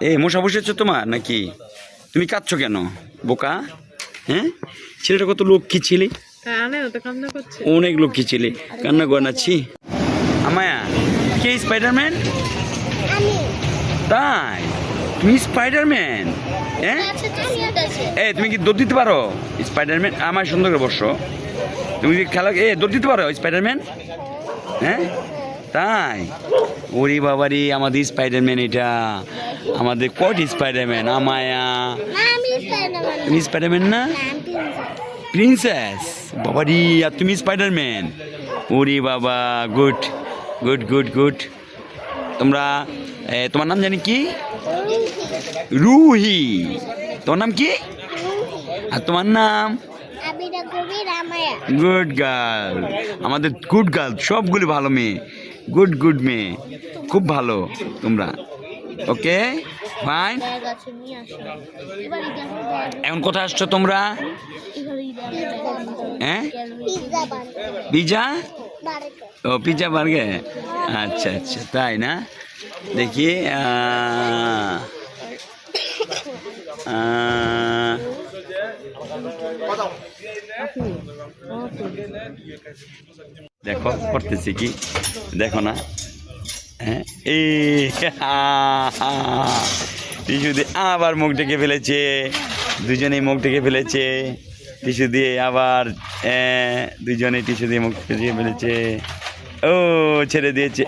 এ মশা বসেছো তোমার নাকি? তুমি কাঁদছো কেন বোকা? হ্যাঁ, ছেলেটা কত লক্ষ্মী ছেলে, অনেক লক্ষ্মী ছেলে, কান্না গনাচ্ছি। আমায়া কে স্পাইডারম্যান? তাই তুমি স্পাইডারম্যান? হ্যাঁ, এই তুমি কি দৌড় দিতে পারো স্পাইডারম্যান? আমার সুন্দর করে বসো। তুমি কি খেলা দৌড় দিতে পারো স্পাইডারম্যান? হ্যাঁ তাই? ওরে বাবারি, আমাদের স্পাইডারম্যান এটা, আমাদের কটি স্পাইডারম্যান। আমায়া তুমি স্পাইডারম্যান না? প্রিন্সেস বাবারি, আর তুমি স্পাইডারম্যান? ওরে বাবা, গুড গুড গুড গুড। তোমরা তোমার নাম জানি কি? রুহি। তোমার নাম কি? আর তোমার নাম? গুড গার্ল, আমাদের গুড গার্ল, সবগুলি ভালো মেয়ে, গুড গুড মেয়ে, খুব ভালো তোমরা। Okay fine. এখন কোথায় আসছো তোমরা? হ্যাঁ, পিজা। ও পিজা বার্গার, আচ্ছা আচ্ছা তাই না? দেখি দেখো করতেছি কি, দেখো না? হ্যাঁ, টিস্যু দিয়ে আবার মুখ ঢেকে ফেলেছে, দুজনেই মুখ ঢেকে ফেলেছে টিস্যু দিয়ে, আবার দুজনেই টিস্যু দিয়ে মুখ ঢেকে ফেলেছে। ও ছেড়ে দিয়েছে।